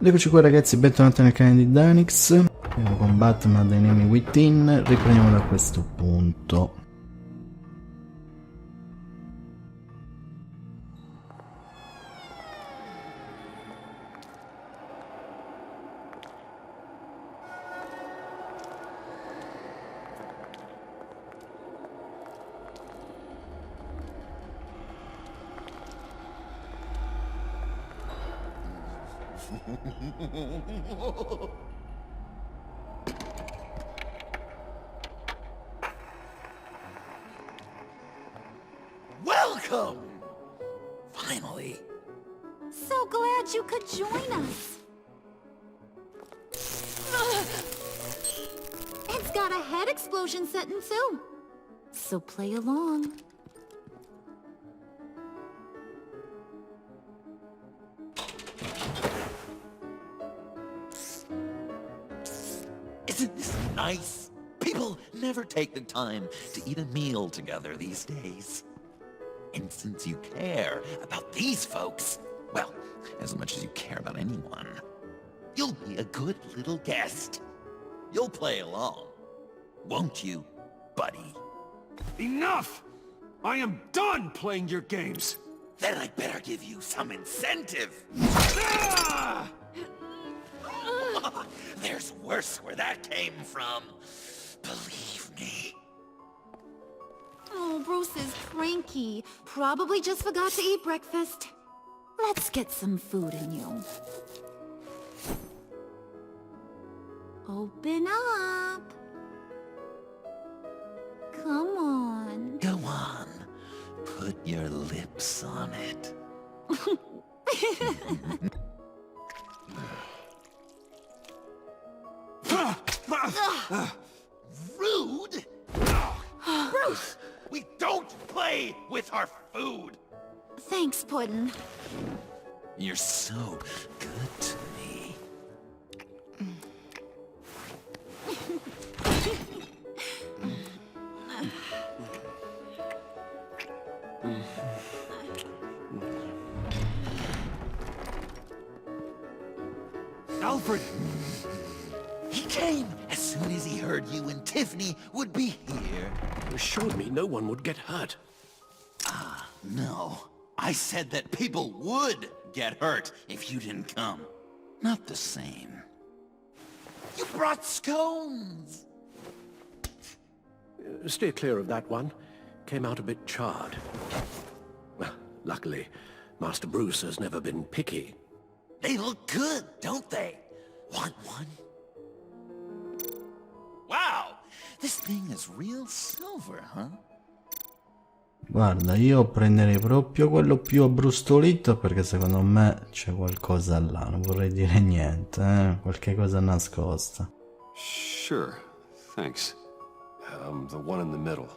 Eccoci qua ragazzi, bentornati nel canale di Danix. Andiamo con Batman The Enemy Within. Riprendiamo da questo punto. Welcome! Finally! So glad you could join us. It's got a head explosion setting too. So play along. Isn't this nice? People never take the time to eat a meal together these days. And since you care about these folks, well, as much as you care about anyone, you'll be a good little guest. You'll play along, won't you, buddy? Enough! I am done playing your games! Then I'd better give you some incentive. Ah! There's worse where that came from. Believe me. Oh, Bruce is cranky. Probably just forgot to eat breakfast. Let's get some food in you. Open up. Come on. Go on. Put your lips on it. Rude? Bruce, we don't play with our food. Thanks, Puddin'. You're so good to me. Alfred! He came as soon as he heard you and Tiffany would be here. You assured me no one would get hurt. No, I said that people would get hurt if you didn't come. Not the same. You brought scones! Steer clear of that one. Came out a bit charred. Well, luckily, Master Bruce has never been picky. They look good, don't they? Want one? Wow! This thing is real silver, huh? Guarda, io prenderei proprio quello più abbrustolito perché secondo me c'è qualcosa là. Non vorrei dire niente, qualche cosa nascosta. Sure, thanks. The one in the middle.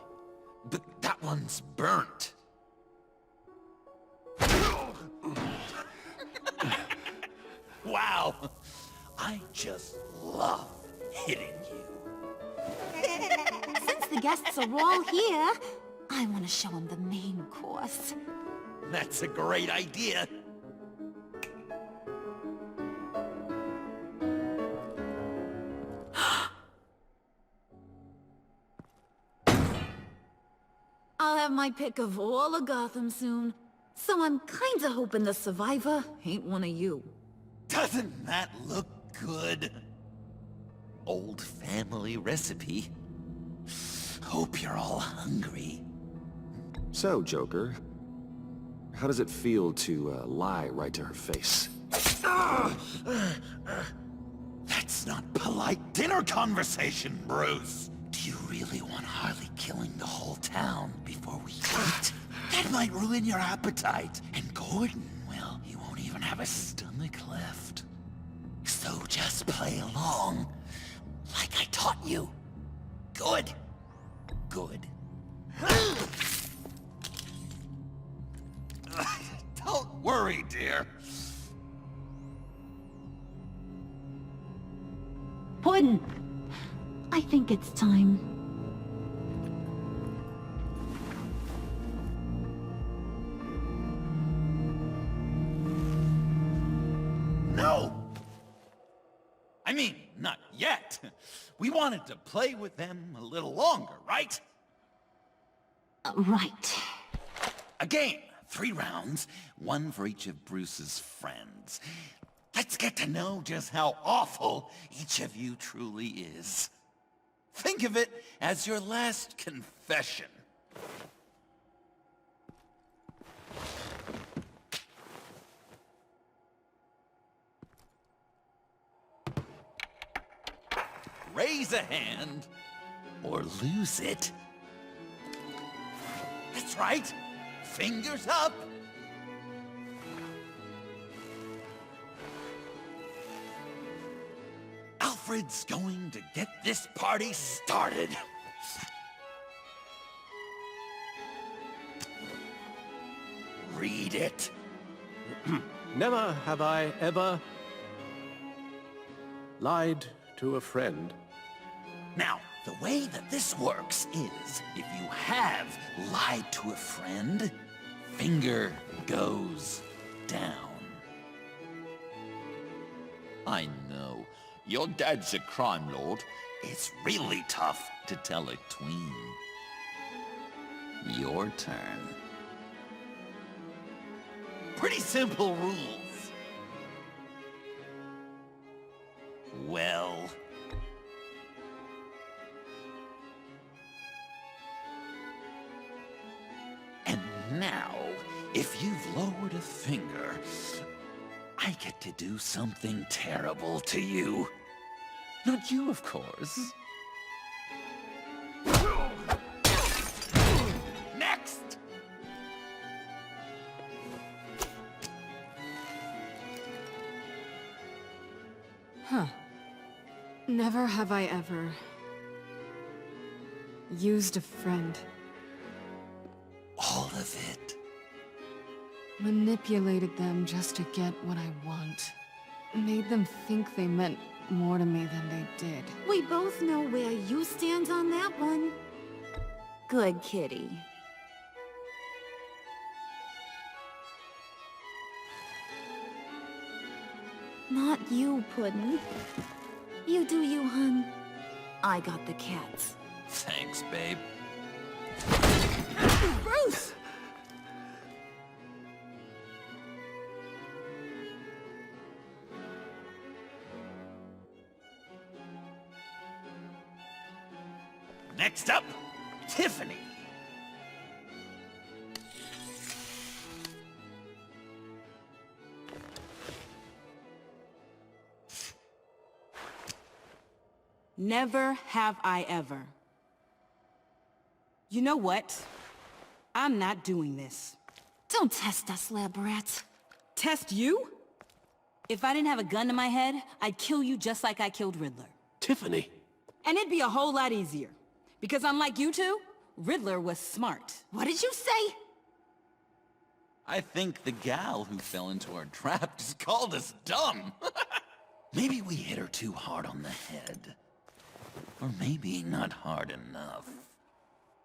But that one's burnt. Wow! I just love hitting you. Since the guests are all here, I want to show them the main course. That's a great idea. I'll have my pick of all of Gotham soon. So I'm kinda hoping the survivor ain't one of you. Doesn't that look good? Old family recipe. Hope you're all hungry. So, Joker, how does it feel to lie right to her face? That's not polite dinner conversation, Bruce. Do you really want Harley killing the whole town before we eat? That might ruin your appetite. And Gordon, well, he won't even have a stomach left. So just play along, like I taught you. Good. Good. Don't worry, dear. Puddin', I think it's time. No! We wanted to play with them a little longer, right? Right. A game. 3 rounds, 1 for each of Bruce's friends. Let's get to know just how awful each of you truly is. Think of it as your last confession. Raise a hand, or lose it. That's right. Fingers up. Alfred's going to get this party started. Read it. Never have I ever lied to a friend. Now, the way that this works is, if you have lied to a friend, finger goes down. I know. Your dad's a crime lord. It's really tough to tell a tween. Your turn. Pretty simple rules. Well... And now, if you've lowered a finger, I get to do something terrible to you. Not you, of course. Next! Huh. Never have I ever used a friend. All of it. Manipulated them just to get what I want. Made them think they meant more to me than they did. We both know where you stand on that one. Good kitty. Not you, Puddin'. You do you, hun. I got the cats. Thanks, babe. Bruce! Next up, Tiffany. Never have I ever. You know what? I'm not doing this. Don't test us, lab rats. Test you? If I didn't have a gun to my head, I'd kill you just like I killed Riddler. Tiffany! And it'd be a whole lot easier. Because unlike you two, Riddler was smart. What did you say? I think the gal who fell into our trap just called us dumb. Maybe we hit her too hard on the head. Or maybe not hard enough.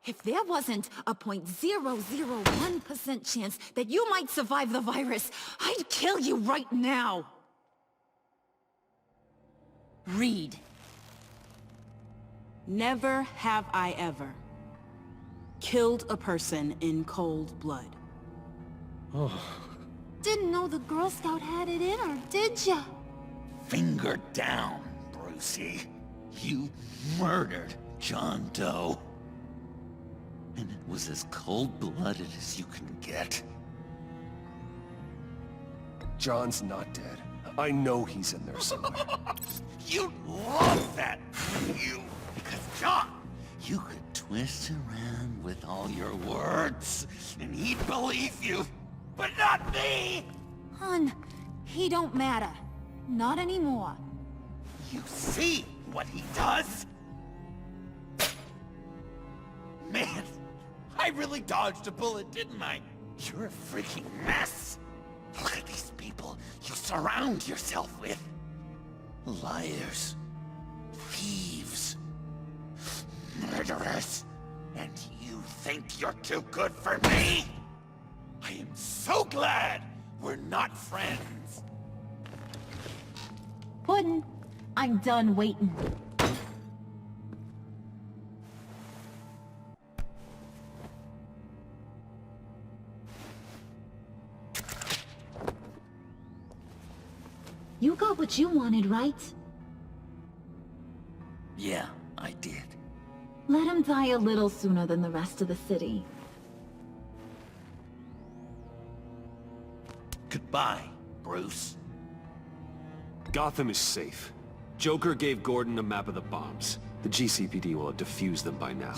If there wasn't a 0.001% chance that you might survive the virus, I'd kill you right now! Read. Never have I ever killed a person in cold blood. Didn't know the Girl Scout had it in her, did ya? Finger down, Brucey. You murdered John Doe. And it was as cold-blooded as you can get. John's not dead. I know he's in there somewhere. You'd love that, wouldn't you? Because, John, you could twist around with all your words, and he'd believe you. But not me! Hun, he don't matter. Not anymore. You see what he does? Man, I really dodged a bullet, didn't I? You're a freaking mess. Look at these people you surround yourself with. Liars. Thieves. Murderers. And you think you're too good for me? I am so glad we're not friends. Puddin', I'm done waiting. You got what you wanted, right? Yeah, I did. Let him die a little sooner than the rest of the city. Goodbye, Bruce. Gotham is safe. Joker gave Gordon a map of the bombs. The GCPD will have defused them by now.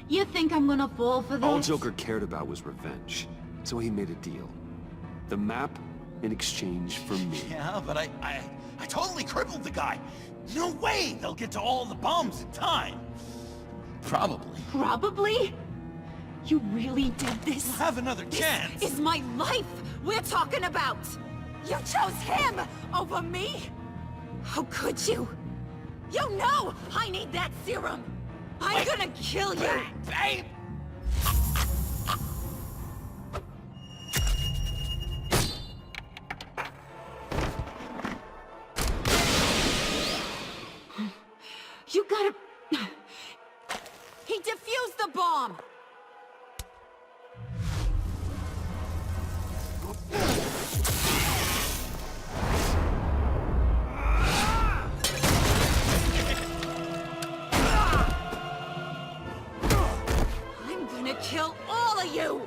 You think I'm gonna fall for this? All Joker cared about was revenge, so he made a deal. The map in exchange for me. Yeah, but I totally crippled the guy. No way they'll get to all the bombs in time. Probably. Probably? You really did this? Have another chance. This is my life we're talking about! You chose him over me? How could you? You know I need that serum! I'm gonna kill you! Babe! You gotta... He defused the bomb! I'm gonna kill all of you!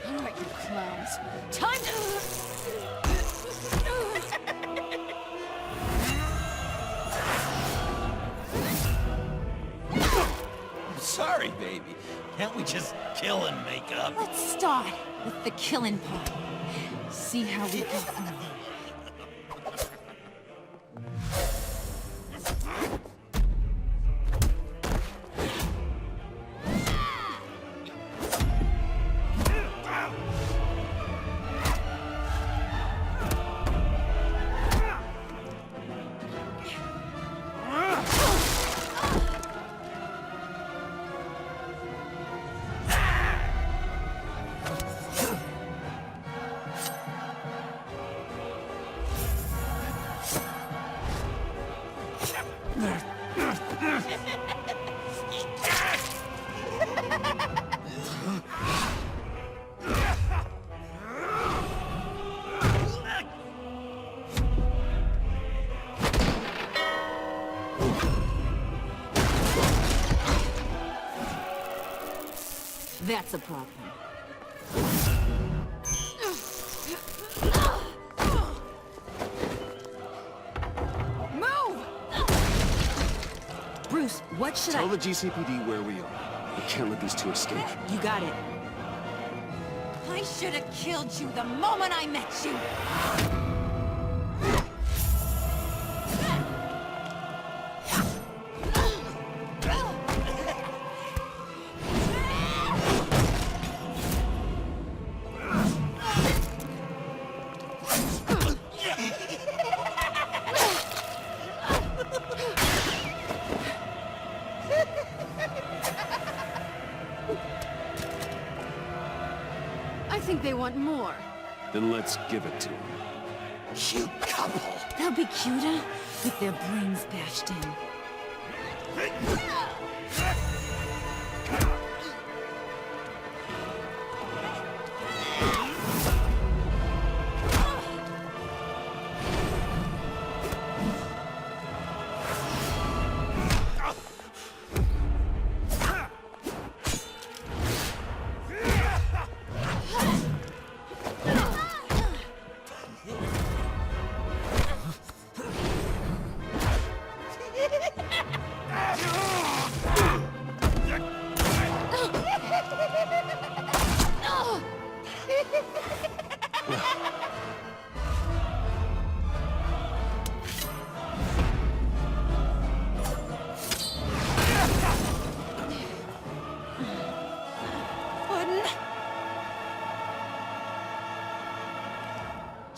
Alright, you clowns. Time to... Sorry, baby. Can't we just kill and make up? Let's start with the killing part. See how we go from there. That's a problem. Move! Bruce, what should Tell the GCPD where we are. We can't let these two escape. You got it. I should have killed you the moment I met you! I think they want more. Then let's give it to them. Cute couple. They'll be cuter with their brains bashed in.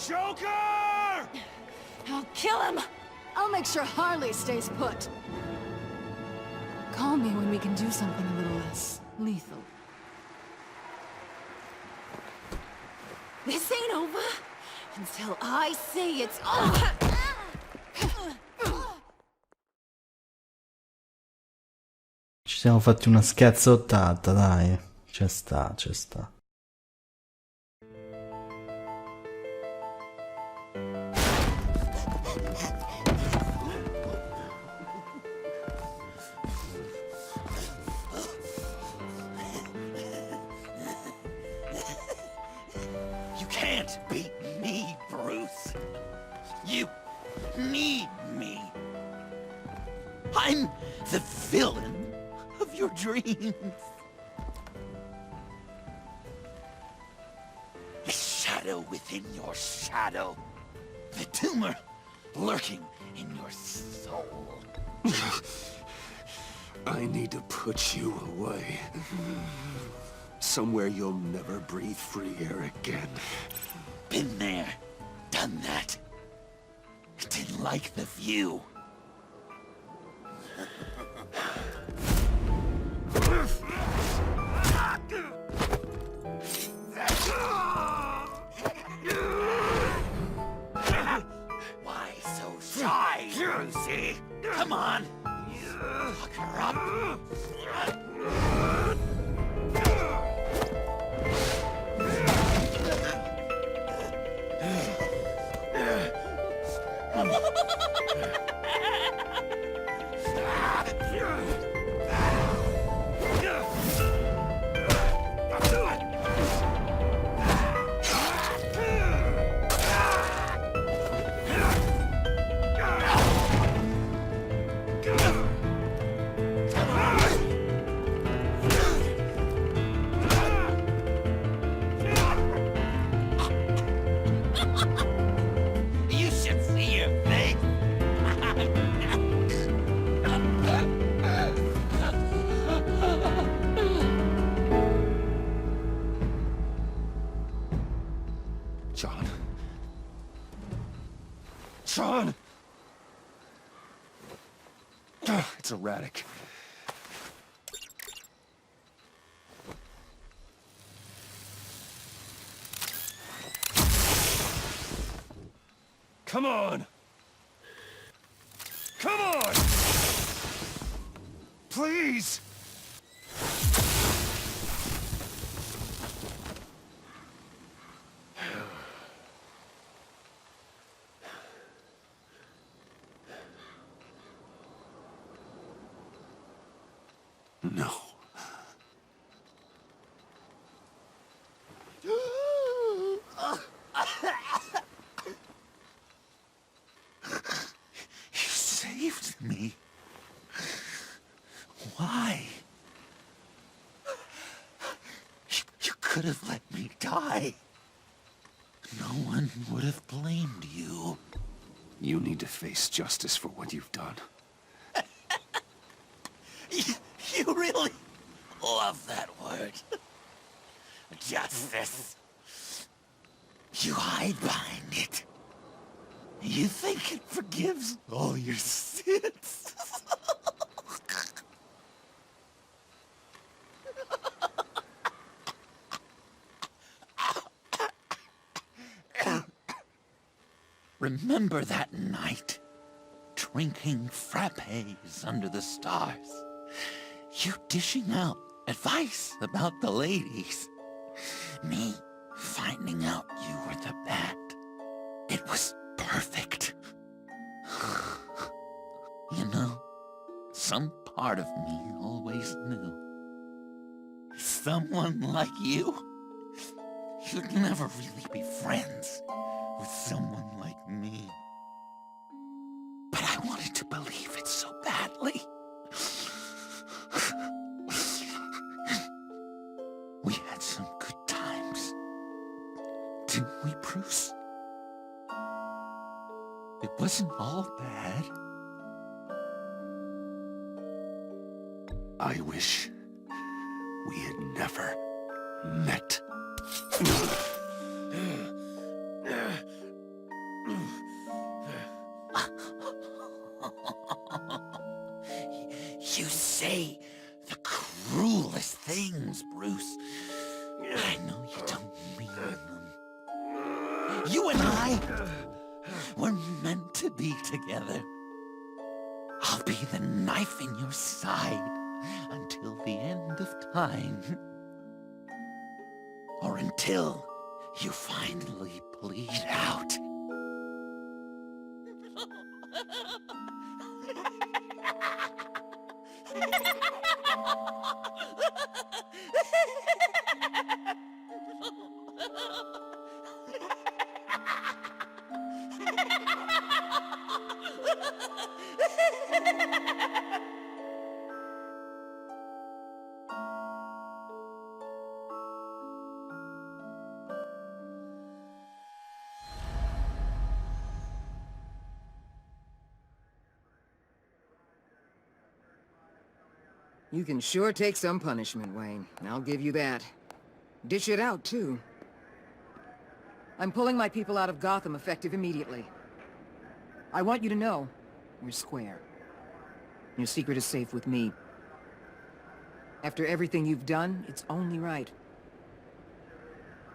Joker! I'll kill him! I'll make sure Harley stays put. Call me when we can do something a little less lethal. This ain't over until I say it's over! Ci siamo fatti una schizzottata, dai. Ci sta, ci sta. You can't beat me, Bruce. You need me. I'm the villain of your dreams. The shadow within your shadow. The tumor lurking in your soul. I need to put you away. Somewhere you'll never breathe free air again. Been there, done that. Didn't like the view. Why so shy, Brucey? Come on. Lock her up. You should see your face. John. John! It's erratic. Come on! Come on! Please! No. You saved me. Why? You could have let me die. No one would have blamed you. You need to face justice for what you've done. You really love that word. Justice. You hide behind it. You think it forgives all your sins. Remember that night, drinking frappes under the stars. You dishing out advice about the ladies. Me finding out you were the bat. It was perfect. You know, some part of me always knew. Someone like you, you'd never really be friends with someone like me. But I wanted to believe it so badly. We had some good times, didn't we, Bruce? It wasn't all bad. I wish we had never met. You say the cruelest things, Bruce. I know you don't mean them. You and I were meant to be together. I'll be the knife in your side. until the end of time. Or until you finally bleed out. You can sure take some punishment, Wayne. I'll give you that. Dish it out, too. I'm pulling my people out of Gotham effective immediately. I want you to know, we're square. Your secret is safe with me. After everything you've done, it's only right.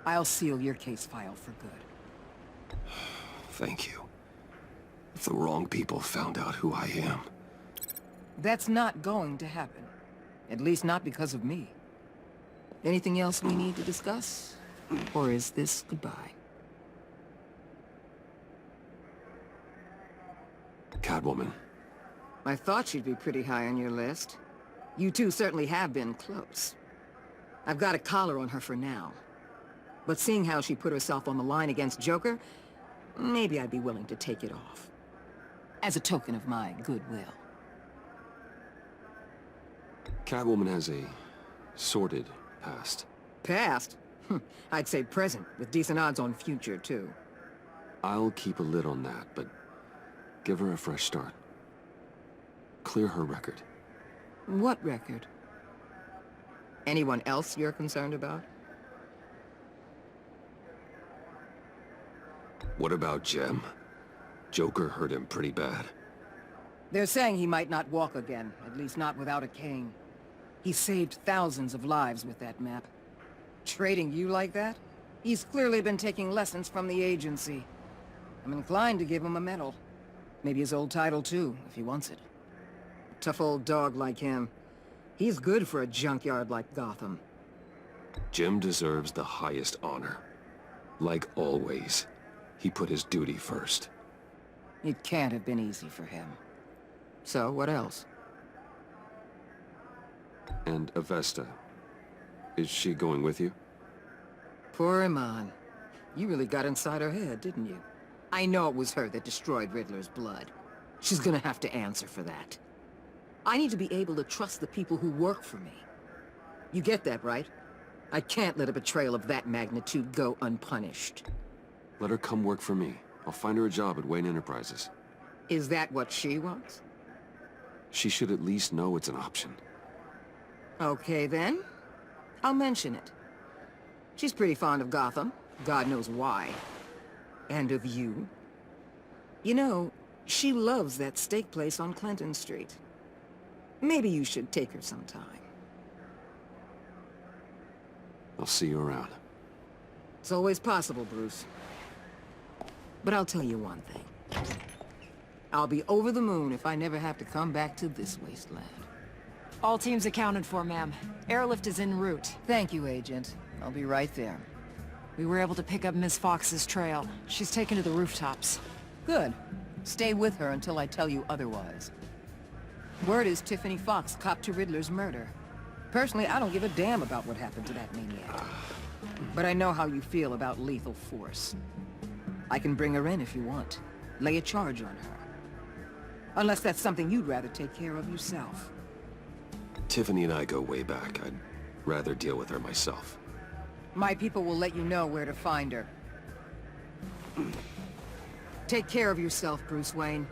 I'll seal your case file for good. Thank you. If the wrong people found out who I am... That's not going to happen. At least not because of me. Anything else we need to discuss? Or is this goodbye? Catwoman. I thought she'd be pretty high on your list. You two certainly have been close. I've got a collar on her for now. But seeing how she put herself on the line against Joker, maybe I'd be willing to take it off. As a token of my goodwill. Catwoman has a sordid past. Past? I'd say present, with decent odds on future, too. I'll keep a lid on that, but give her a fresh start. Clear her record. What record? Anyone else you're concerned about? What about Jem? Joker hurt him pretty bad. They're saying he might not walk again, at least not without a cane. He saved thousands of lives with that map. Trading you like that? He's clearly been taking lessons from the agency. I'm inclined to give him a medal. Maybe his old title too, if he wants it. A tough old dog like him. He's good for a junkyard like Gotham. Jem deserves the highest honor. Like always, he put his duty first. It can't have been easy for him. So, what else? And Avesta. Is she going with you? Poor Iman. You really got inside her head, didn't you? I know it was her that destroyed Riddler's blood. She's gonna have to answer for that. I need to be able to trust the people who work for me. You get that, right? I can't let a betrayal of that magnitude go unpunished. Let her come work for me. I'll find her a job at Wayne Enterprises. Is that what she wants? She should at least know it's an option. Okay, then. I'll mention it. She's pretty fond of Gotham. God knows why. And of you. You know, she loves that steak place on Clinton Street. Maybe you should take her sometime. I'll see you around. It's always possible, Bruce. But I'll tell you one thing. I'll be over the moon if I never have to come back to this wasteland. All teams accounted for, ma'am. Airlift is en route. Thank you, Agent. I'll be right there. We were able to pick up Miss Fox's trail. She's taken to the rooftops. Good. Stay with her until I tell you otherwise. Word is Tiffany Fox copped to Riddler's murder. Personally, I don't give a damn about what happened to that maniac. But I know how you feel about lethal force. I can bring her in if you want. Lay a charge on her. Unless that's something you'd rather take care of yourself. Tiffany and I go way back. I'd rather deal with her myself. My people will let you know where to find her. Take care of yourself, Bruce Wayne.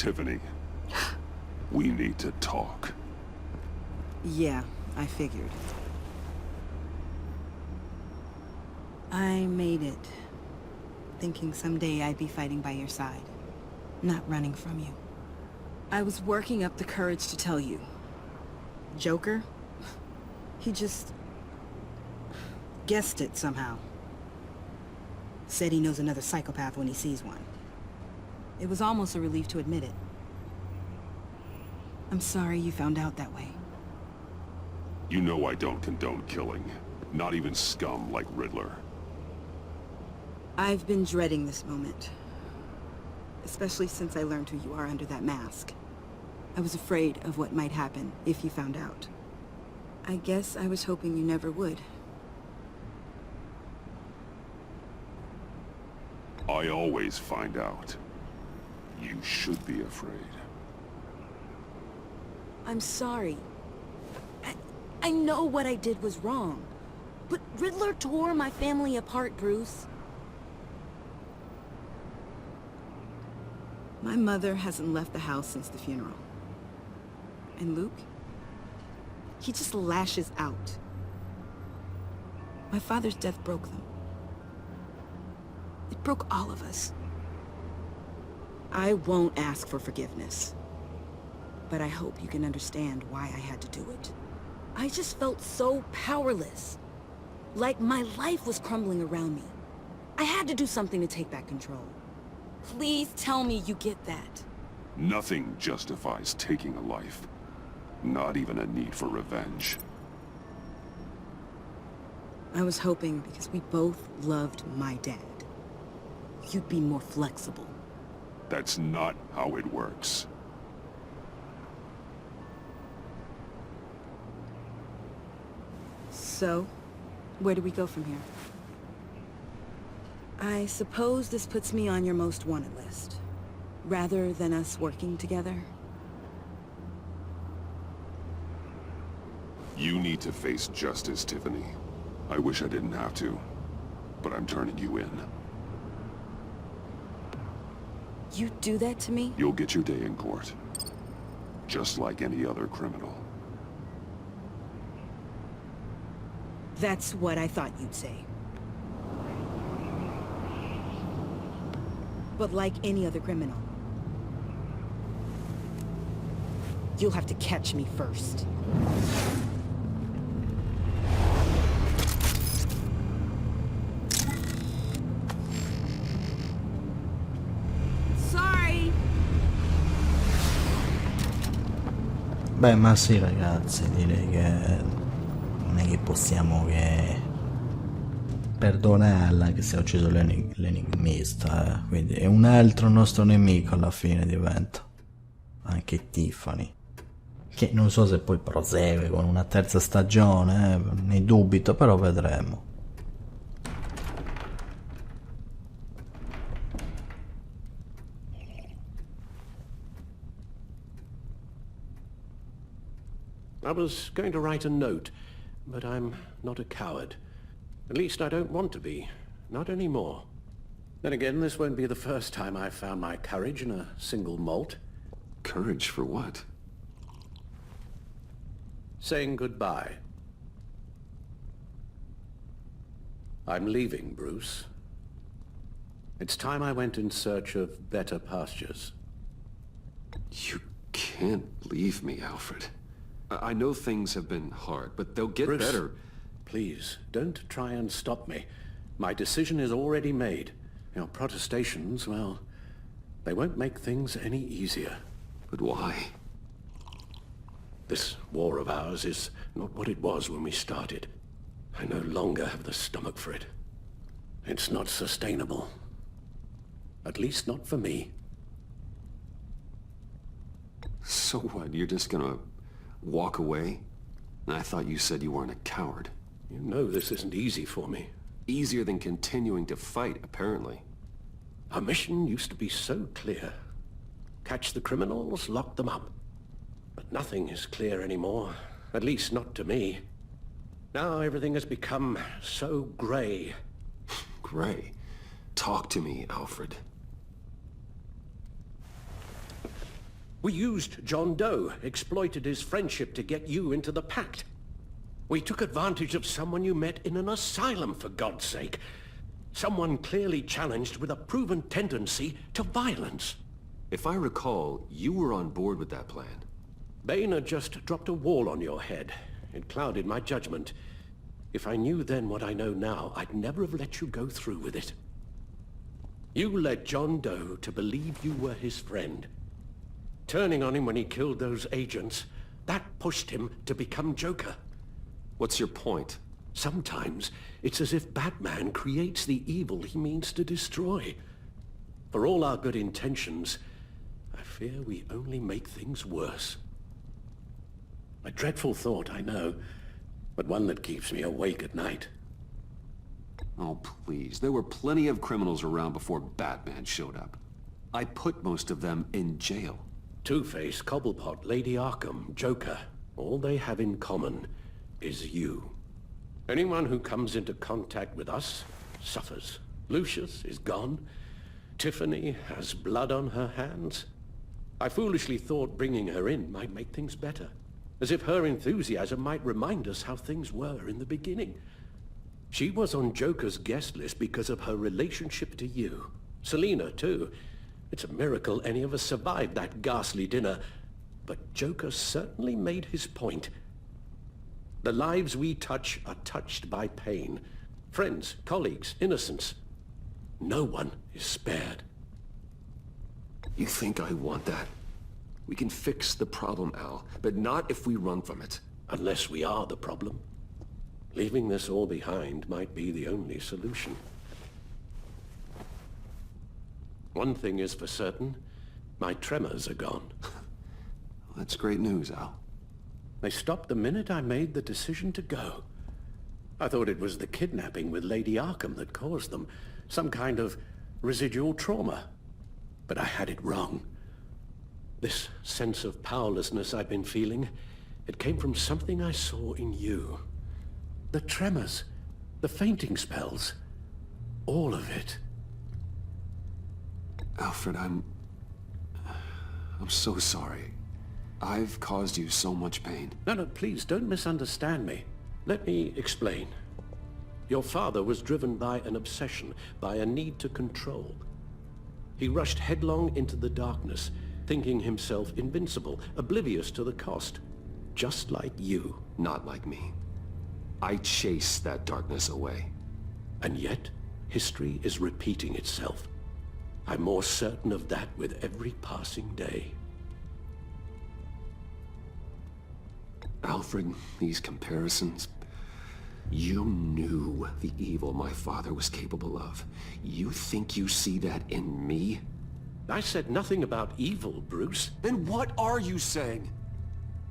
Tiffany, we need to talk. Yeah, I figured. I made it. Thinking someday I'd be fighting by your side. Not running from you. I was working up the courage to tell you. Joker? He just... guessed it somehow. Said he knows another psychopath when he sees one. It was almost a relief to admit it. I'm sorry you found out that way. You know I don't condone killing. Not even scum like Riddler. I've been dreading this moment. Especially since I learned who you are under that mask. I was afraid of what might happen if you found out. I guess I was hoping you never would. I always find out. You should be afraid. I'm sorry. I know what I did was wrong. But Riddler tore my family apart, Bruce. My mother hasn't left the house since the funeral. And Luke? He just lashes out. My father's death broke them. It broke all of us. I won't ask for forgiveness. But I hope you can understand why I had to do it. I just felt so powerless. Like my life was crumbling around me. I had to do something to take back control. Please tell me you get that. Nothing justifies taking a life. Not even a need for revenge. I was hoping because we both loved my dad, you'd be more flexible. That's not how it works. So, where do we go from here? I suppose this puts me on your most wanted list, rather than us working together. You need to face justice, Tiffany. I wish I didn't have to, but I'm turning you in. You do that to me? You'll get your day in court. Just like any other criminal. That's what I thought you'd say. But like any other criminal, you'll have to catch me first. Sorry. Beh, ma sì ragazzi, direi che non è che possiamo che perdonarla che si è ucciso l'enigmista, quindi è un altro nostro nemico alla fine diventa, anche Tiffany, che non so se poi prosegue con una terza stagione, ne dubito, però vedremo. I was going to write a note, but I'm not a coward. At least I don't want to be. Not anymore. Then again, this won't be the first time I've found my courage in a single malt. Courage for what? Saying goodbye. I'm leaving, Bruce. It's time I went in search of better pastures. You can't leave me, Alfred. I know things have been hard, but they'll get Bruce, better. Please, don't try and stop me. My decision is already made. Your protestations, well, they won't make things any easier. But why? This war of ours is not what it was when we started. I no longer have the stomach for it. It's not sustainable. At least not for me. So what, you're just gonna walk away? I thought you said you weren't a coward. You know this isn't easy for me. Easier than continuing to fight, apparently. Our mission used to be so clear. Catch the criminals, lock them up. But nothing is clear anymore. At least not to me. Now everything has become so grey. Gray, talk to me, Alfred. We used John Doe, exploited his friendship to get you into the pact. We took advantage of someone you met in an asylum, for God's sake. Someone clearly challenged with a proven tendency to violence. If I recall, you were on board with that plan. Boehner just dropped a wall on your head. It clouded my judgment. If I knew then what I know now, I'd never have let you go through with it. You led John Doe to believe you were his friend. Turning on him when he killed those agents, that pushed him to become Joker. What's your point? Sometimes it's as if Batman creates the evil he means to destroy. For all our good intentions, I fear we only make things worse. A dreadful thought, I know, but one that keeps me awake at night. Oh, please. There were plenty of criminals around before Batman showed up. I put most of them in jail. Two-Face, Cobblepot, Lady Arkham, Joker, all they have in common is you. Anyone who comes into contact with us suffers. Lucius is gone. Tiffany has blood on her hands. I foolishly thought bringing her in might make things better, as if her enthusiasm might remind us how things were in the beginning. She was on Joker's guest list because of her relationship to you. Selina, too. It's a miracle any of us survived that ghastly dinner, but Joker certainly made his point. The lives we touch are touched by pain. Friends, colleagues, innocents. No one is spared. You think I want that? We can fix the problem, Al, but not if we run from it. Unless we are the problem. Leaving this all behind might be the only solution. One thing is for certain, my tremors are gone. That's great news, Al. They stopped the minute I made the decision to go. I thought it was the kidnapping with Lady Arkham that caused them, some kind of residual trauma. But I had it wrong. This sense of powerlessness I've been feeling, it came from something I saw in you. The tremors, the fainting spells, all of it. Alfred, I'm so sorry. I've caused you so much pain. No, please, don't misunderstand me. Let me explain. Your father was driven by an obsession, by a need to control. He rushed headlong into the darkness, thinking himself invincible, oblivious to the cost. Just like you. Not like me. I chased that darkness away. And yet, history is repeating itself. I'm more certain of that with every passing day. Alfred, these comparisons... You knew the evil my father was capable of. You think you see that in me? I said nothing about evil, Bruce. Then what are you saying?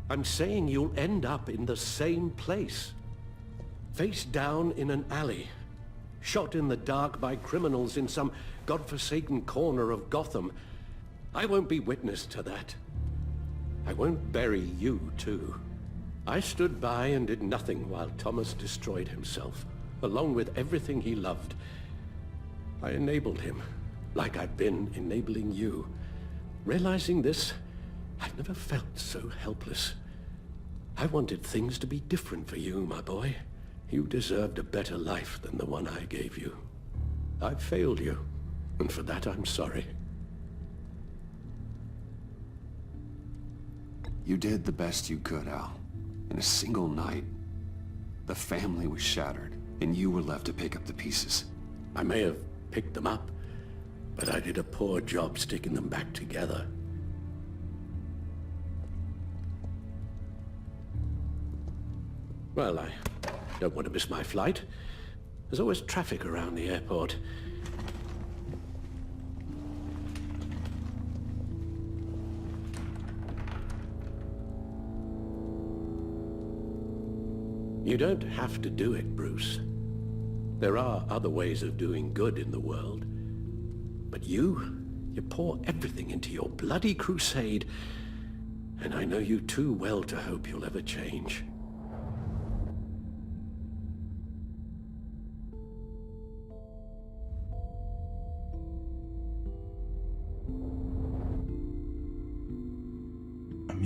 I'm saying you'll end up in the same place. Face down in an alley. Shot in the dark by criminals in some godforsaken corner of Gotham. I won't be witness to that. I won't bury you, too. I stood by and did nothing while Thomas destroyed himself, along with everything he loved. I enabled him, like I'd been enabling you. Realizing this, I've never felt so helpless. I wanted things to be different for you, my boy. You deserved a better life than the one I gave you. I've failed you, and for that I'm sorry. You did the best you could, Al. In a single night, the family was shattered, and you were left to pick up the pieces. I may have picked them up, but I did a poor job sticking them back together. Well, I don't want to miss my flight. There's always traffic around the airport. You don't have to do it, Bruce. There are other ways of doing good in the world. But you pour everything into your bloody crusade, and I know you too well to hope you'll ever change.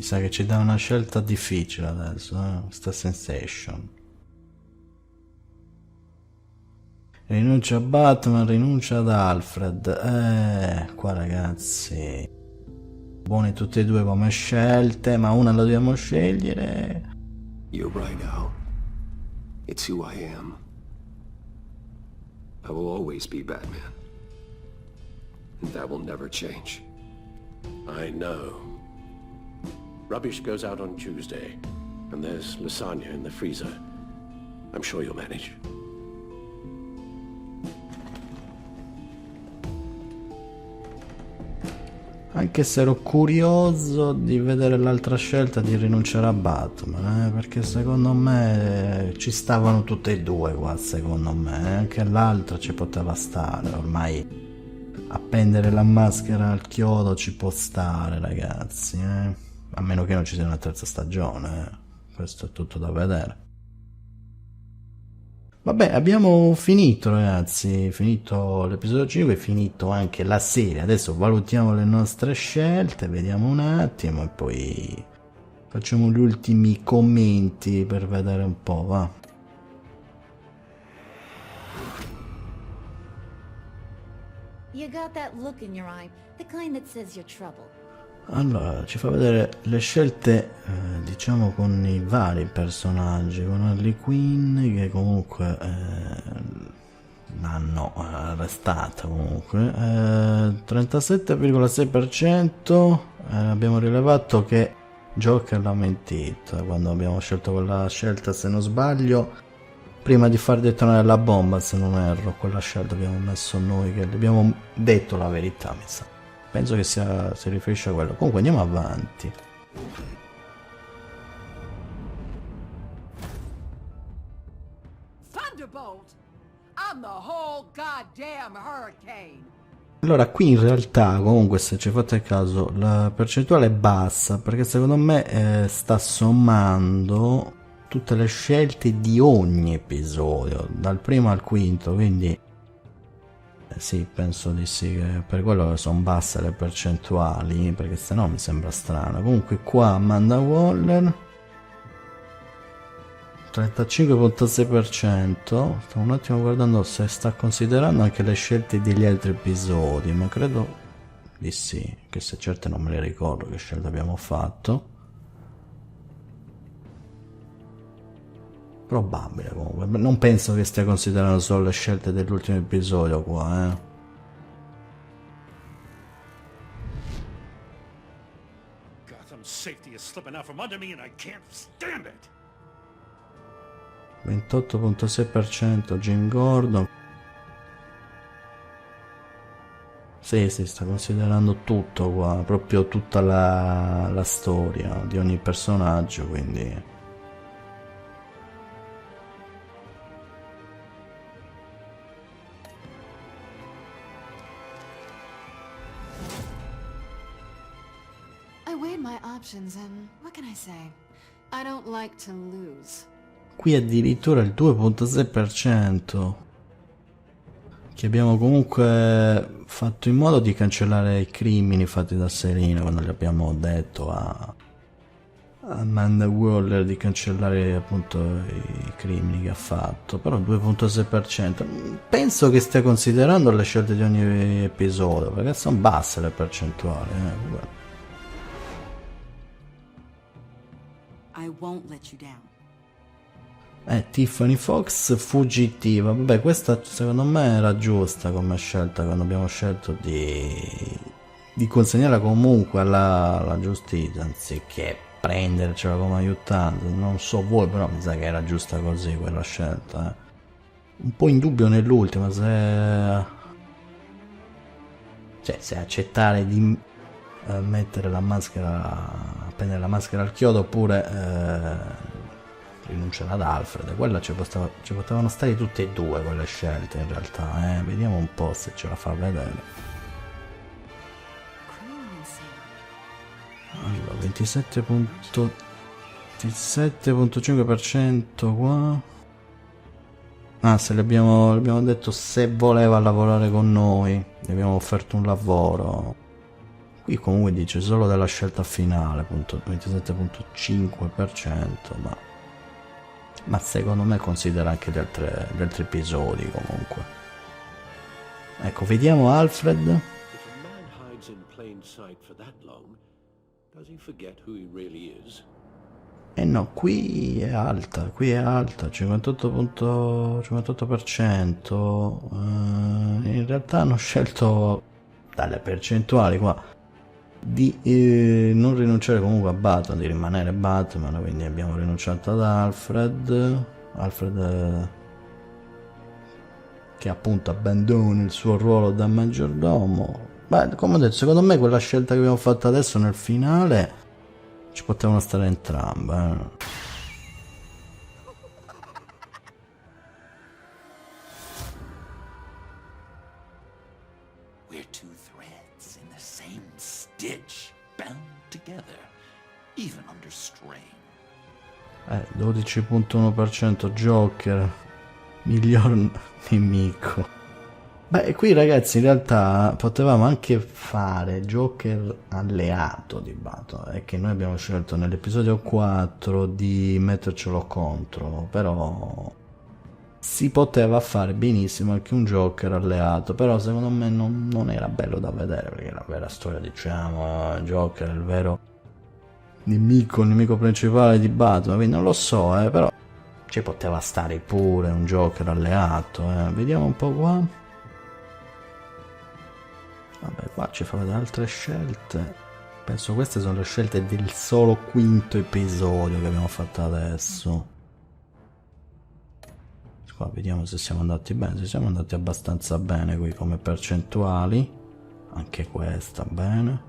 sa che ci dà una scelta difficile adesso, questa sensation. Rinuncia a Batman, rinuncia ad Alfred. Qua ragazzi, buone tutte e due come scelte, ma una la dobbiamo scegliere. You're right, Al. It's who I am. I will always be Batman. And that will never change. I know. Rubbish goes out on Tuesday, and there's lasagna in the freezer. I'm sure you'll manage. Anche se ero curioso di vedere l'altra scelta di rinunciare a Batman, perché secondo me ci stavano tutte e due qua, secondo me, anche l'altra ci poteva stare, ormai appendere la maschera al chiodo ci può stare, ragazzi, a meno che non ci sia una terza stagione, questo è tutto da vedere. Vabbè, abbiamo finito ragazzi, finito l'episodio 5, finito anche la serie. Adesso valutiamo le nostre scelte, vediamo un attimo e poi facciamo gli ultimi commenti per vedere un po', va. You got that look in your eye, the kind that says you're trouble. Allora, ci fa vedere le scelte, diciamo, con i vari personaggi, con Harley Quinn, che comunque l'hanno arrestata comunque, 37,6%, abbiamo rilevato che Joker l'ha mentita, quando abbiamo scelto quella scelta, se non sbaglio, prima di far detonare la bomba, se non erro, quella scelta abbiamo messo noi, che le abbiamo detto la verità, mi sa. Penso che si riferisce a quello. Comunque andiamo avanti. Thunderbolt! I'm the whole goddamn hurricane! Allora, qui in realtà, comunque, se ci fate caso, la percentuale è bassa, perché secondo me sta sommando tutte le scelte di ogni episodio, dal primo al quinto, quindi sì, penso di sì, che per quello sono basse le percentuali, perché se no mi sembra strano. Comunque qua Amanda Waller 35,6%. Stavo un attimo guardando se sta considerando anche le scelte degli altri episodi, ma credo di sì, che se certe non me le ricordo che scelte abbiamo fatto. Probabile comunque, non penso che stia considerando solo le scelte dell'ultimo episodio qua, Gotham's safety is slipping out from under me and I can't stand it. 28,6% Jim Gordon. Sì, sta considerando tutto qua, proprio tutta la storia di ogni personaggio, quindi and what can I say? I don't like to lose. qui addirittura il 2,6%, che abbiamo comunque fatto in modo di cancellare i crimini fatti da Serena, quando gli abbiamo detto a Amanda Waller di cancellare appunto i crimini che ha fatto, però 2,6%. Penso che stia considerando le scelte di ogni episodio, perché sono basse le percentuali, I won't let you down. Tiffany Fox fuggitiva. Vabbè, questa secondo me era giusta come scelta, quando abbiamo scelto di consegnarla comunque alla giustizia anziché prendercela come aiutante. Non so voi, però mi sa che era giusta così quella scelta, Un po' in dubbio nell'ultima se accettare di mettere la maschera, appendere la maschera al chiodo, oppure rinunciare ad Alfred. Quella ci potevano stare tutte e due quelle scelte in realtà, vediamo un po' se ce la fa vedere. Allora, 27,5% qua. Se le abbiamo detto se voleva lavorare con noi, gli abbiamo offerto un lavoro Qui comunque dice solo della scelta finale, appunto 27,5%, ma secondo me considera anche gli altri episodi comunque. Ecco, vediamo Alfred. If a man hides in plain sight for that long, does he forget who he really is? No, qui è alta, 58%. In realtà hanno scelto, dalle percentuali qua, di non rinunciare comunque a Batman, di rimanere Batman, quindi abbiamo rinunciato ad Alfred, che appunto abbandona il suo ruolo da maggiordomo. Beh, come ho detto, secondo me quella scelta che abbiamo fatto adesso nel finale ci potevano stare entrambe. We're two threads in the same stitch, bound together, even under strain. 12,1% Joker, miglior nemico. Beh, qui ragazzi in realtà potevamo anche fare Joker alleato di Batman, è che noi abbiamo scelto nell'episodio 4 di mettercelo contro, però si poteva fare benissimo anche un Joker alleato, però secondo me non era bello da vedere, perché la vera storia, diciamo, Joker è il vero il nemico principale di Batman, quindi non lo so, però ci poteva stare pure un Joker alleato, Vediamo un po' qua. Vabbè, qua ci fa vedere altre scelte. Penso queste sono le scelte del solo quinto episodio che abbiamo fatto adesso. Qua vediamo se siamo andati bene. Se siamo andati abbastanza bene qui come percentuali. Anche questa bene.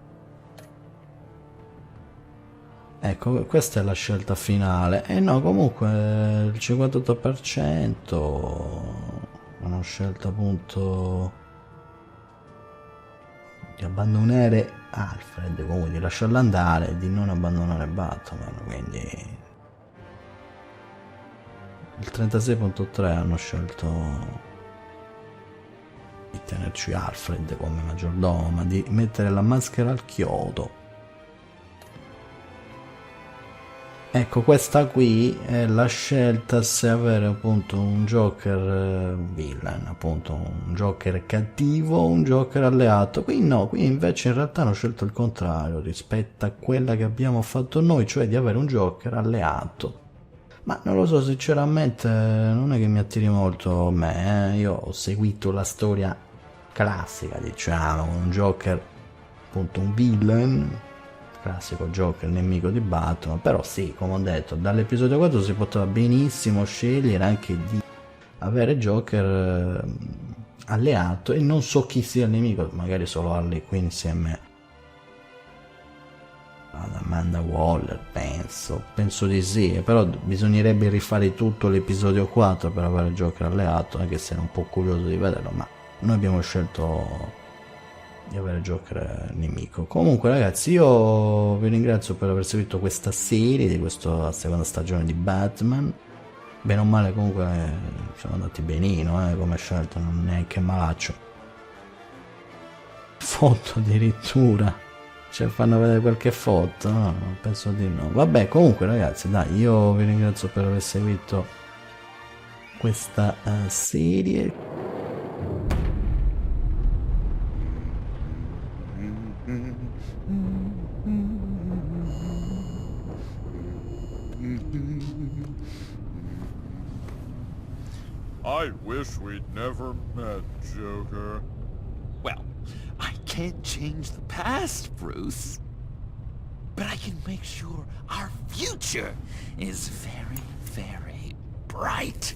Ecco, questa è la scelta finale. No, comunque il 58%. Una scelta appunto di abbandonare Alfred, comunque di lasciarlo andare e di non abbandonare Batman, quindi il 36,3 hanno scelto di tenerci Alfred come maggiordomo, ma di mettere la maschera al chiodo. Ecco, questa qui è la scelta se avere appunto un Joker villain, appunto un Joker cattivo o un Joker alleato. Qui no, qui invece in realtà hanno scelto il contrario rispetto a quella che abbiamo fatto noi, cioè di avere un Joker alleato. Ma non lo so, sinceramente non è che mi attiri molto me, Io ho seguito la storia classica, diciamo, un Joker, appunto un villain, classico Joker nemico di Batman, però sì, come ho detto, dall'episodio 4 si poteva benissimo scegliere anche di avere Joker alleato e non so chi sia il nemico, magari solo Harley Quinn insieme ad Amanda Waller, penso di sì, però bisognerebbe rifare tutto l'episodio 4 per avere Joker alleato, anche se ero un po' curioso di vederlo, ma noi abbiamo scelto di avere Joker nemico. Comunque ragazzi, io vi ringrazio per aver seguito questa serie di questa seconda stagione di Batman. Bene o male comunque siamo andati benino come scelta, non neanche malaccio. Foto addirittura, cioè fanno vedere qualche foto? No, penso di no. Vabbè, comunque ragazzi, dai, io vi ringrazio per aver seguito questa serie. I wish we'd never met, Joker. Well, I can't change the past, Bruce. But I can make sure our future is very, very bright.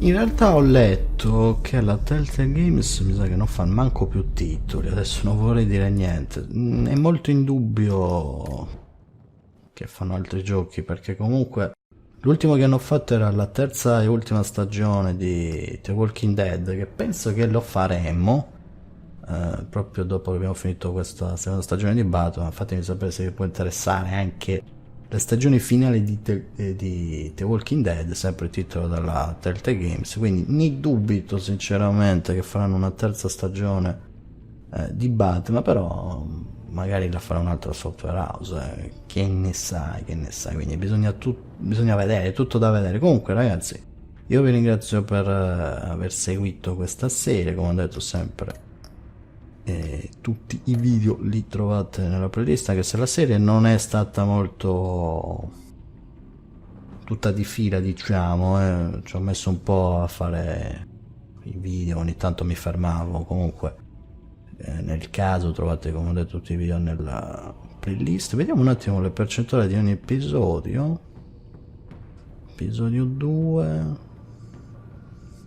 In realtà ho letto che la Telltale Games mi sa che non fa manco più titoli, adesso non vorrei dire niente, è molto in dubbio che fanno altri giochi, perché comunque l'ultimo che hanno fatto era la terza e ultima stagione di The Walking Dead, che penso che lo faremo proprio dopo che abbiamo finito questa seconda stagione di Batman. Fatemi sapere se vi può interessare anche le stagioni finali di The Walking Dead, sempre il titolo dalla Telltale Games, quindi ne dubito sinceramente che faranno una terza stagione di Batman, però magari la farà un'altra software house, che ne sai, quindi bisogna vedere, è tutto da vedere. Comunque ragazzi, io vi ringrazio per aver seguito questa serie, come ho detto sempre. Tutti i video li trovate nella playlist, anche se la serie non è stata molto tutta di fila, diciamo, ci ho messo un po' a fare i video, ogni tanto mi fermavo. Comunque nel caso trovate, come ho detto, tutti i video nella playlist. Vediamo un attimo le percentuali di ogni episodio. Episodio 2,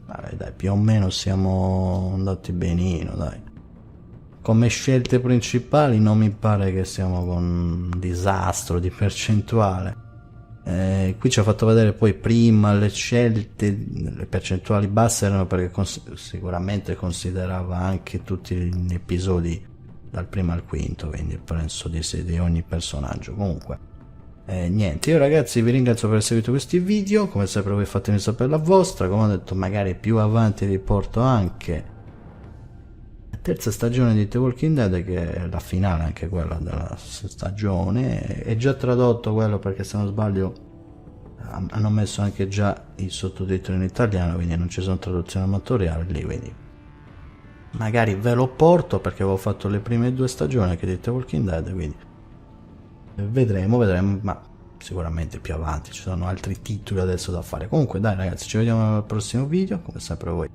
vabbè, dai, più o meno siamo andati benino, dai. Come scelte principali non mi pare che siamo con un disastro di percentuale. Qui ci ha fatto vedere poi prima le scelte, le percentuali basse erano perché sicuramente considerava anche tutti gli episodi dal primo al quinto, quindi penso di ogni personaggio. Comunque niente, io ragazzi vi ringrazio per aver seguito questi video, come sempre voi fatemi sapere la vostra, come ho detto magari più avanti vi porto anche terza stagione di The Walking Dead, che è la finale anche quella della stagione. È già tradotto quello, perché se non sbaglio hanno messo anche già i sottotitoli in italiano, quindi non ci sono traduzioni amatoriali lì, quindi magari ve lo porto, perché avevo fatto le prime 2 stagioni anche di The Walking Dead, quindi vedremo, ma sicuramente più avanti ci sono altri titoli adesso da fare. Comunque dai ragazzi, ci vediamo al prossimo video, come sempre voi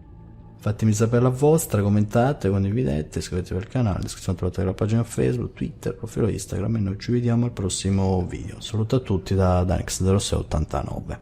fatemi sapere la vostra, commentate, condividete, iscrivetevi al canale, descrizione trovate la pagina Facebook, Twitter, profilo Instagram, e noi ci vediamo al prossimo video. Saluto a tutti da Danex0689.